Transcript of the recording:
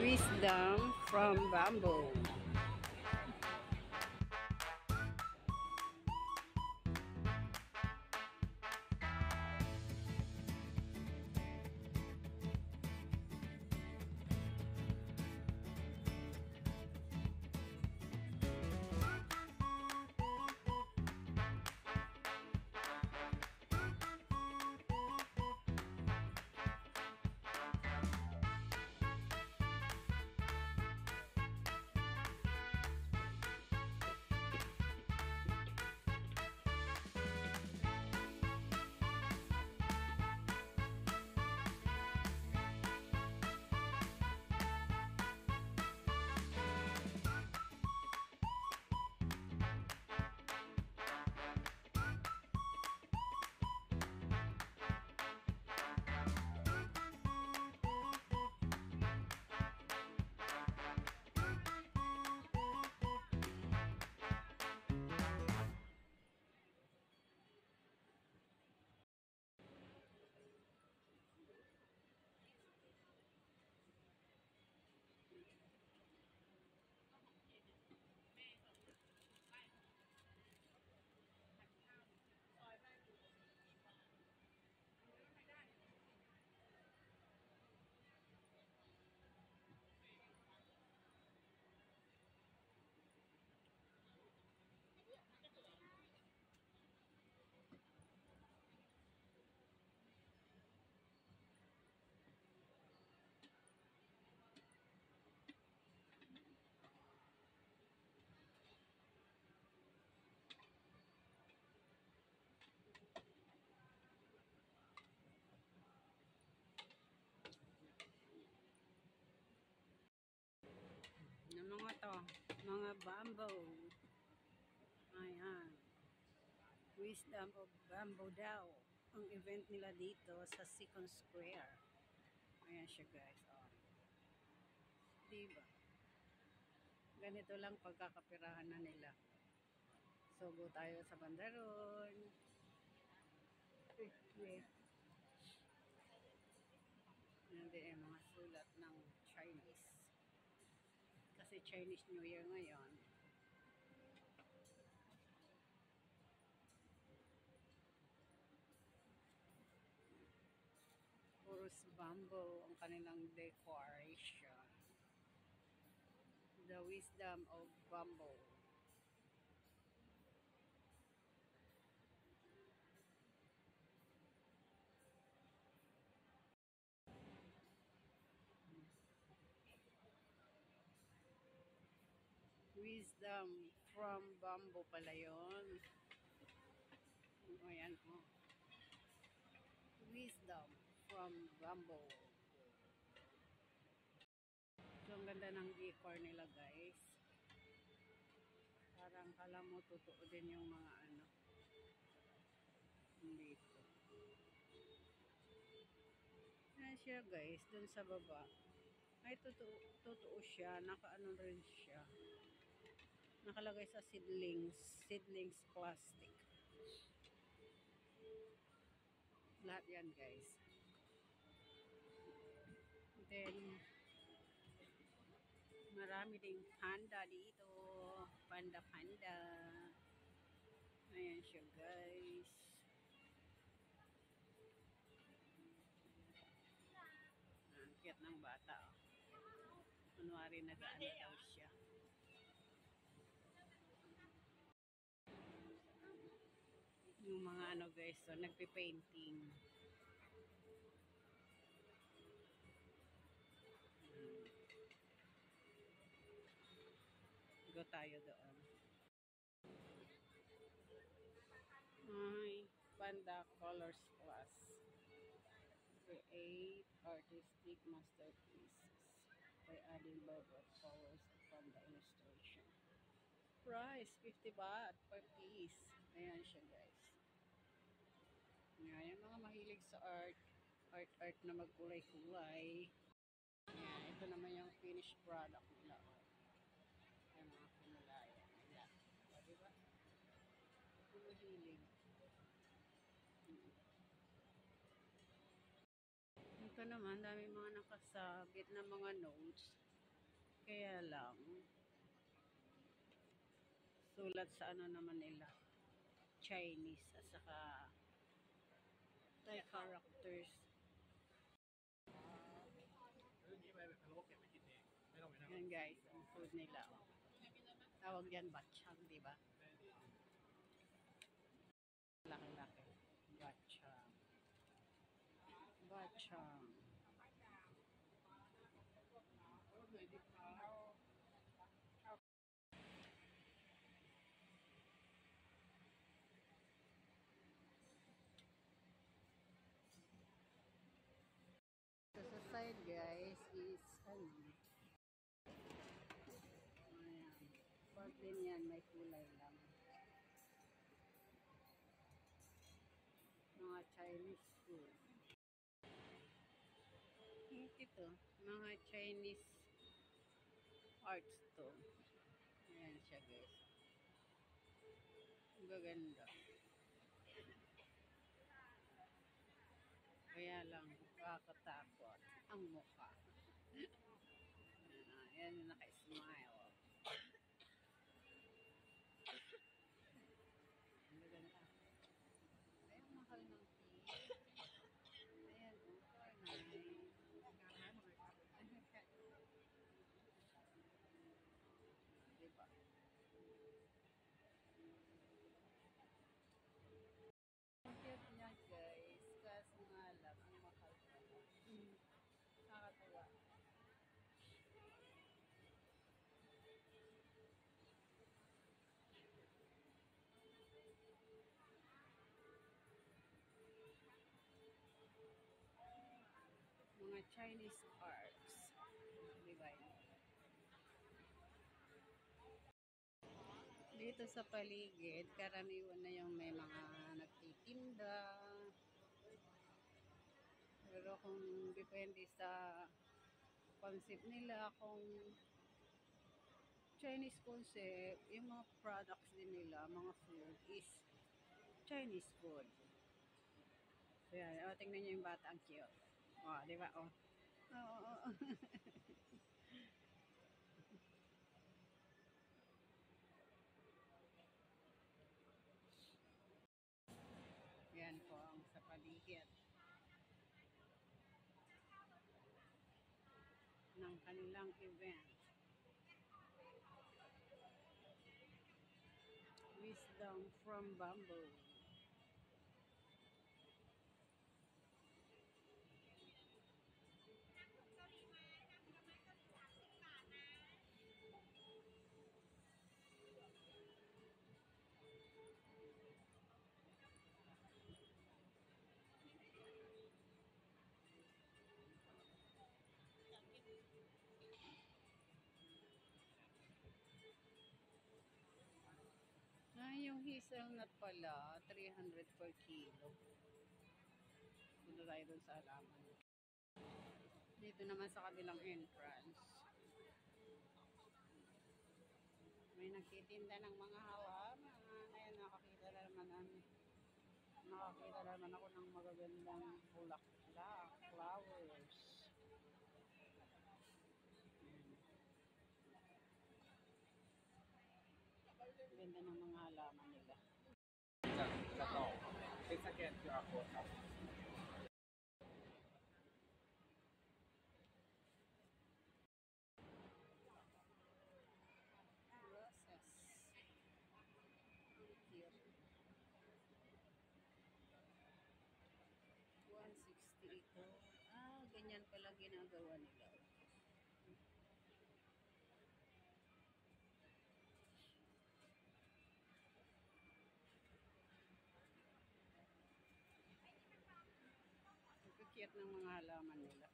Wisdom from Bamboo. Ng mga to, mga bamboo. Ayan. Wisdom of Bamboo daw. Ang event nila dito sa Second Square. Ayan siya guys. Oh. Diba? Ganito lang pagkakapirahan na nila. So, go tayo sa bandaron. Wait. Yan din yung mga sulat ng Chinese. Kasi Chinese New Year ngayon. Puros bamboo ang kanilang decoration. The wisdom of bamboo. Wisdom from bamboo pala yun. Ayan o. Oh. Wisdom from bamboo. So, ang ganda ng decor nila guys. Parang kala mo totoo din yung mga ano. Dito. Ayan siya guys, dun sa baba. Ay, totoo siya. Nakaano rin siya. Nakalagay sa seedlings plastic. Lahat yan guys. Then, marami ding panda dito. Panda. Ayan siya guys. Ang cute ng bata. Oh. Kunwari nag-ano daw siya. Yung mga ano guys, so nagpe-painting. Go tayo doon. Ay, Panda Colors Plus. Create artistic masterpieces by adding vibrant colors from the illustration. Price, 50 baht per piece. Ayan siya guys. Ayan, yung mga mahilig sa art na magkulay-kulay. Ayan, ito naman yung finished product nila. Ayan, mga pinulayan nila. O, diba? Ito mahilig. Ito naman, dami mga nakasabit na mga notes. Kaya lang, sulat sa ano naman nila, Chinese at saka Thai characters. Yan guys, ang food nila. Tawag yan batchang, di ba? Laki-laki. Batchang. Batchang. So, sa side guys is ano, ayan. Pork din yan, may kulay lang. Mga Chinese food. Ito, mga Chinese arts to. Ayan siya guys. Ang gaganda. Kaya lang, kakatakot ang mukha. Ayan yung naka-smile. Ang gaganda. Ay, ang mahal ng tea. Ayan, nice. Diba? Ang cute niya guys. Kaso nga lang, ang mahal pala. Nakakatawa. Mga Chinese arts. Diba? Dito sa paligid, karaniwan na yung may mga nagtitinda. Pero kung depende sa concept nila, kung Chinese concept, yung mga products din nila, mga food is Chinese food. So yan, tingnan nyo yung bata, ang cute. Di ba? Oo. Yan po ang sa paligid ng kanilang event. Wisdom from Bamboo. Yung hazelnut pala, 300 per kilo. Punta tayo dun sa halaman. Dito naman sa kabilang entrance, may nagtitinda ng mga halaman. Ayan, nakakita naman ako ng magagandang bulaklak, flowers. Ganda ng mga halaman nila. It's again QR code ครับ Roses. Ang cute. 160 ito. Ganyan pala ginagawa nila. Ang cute ng mga halaman nila.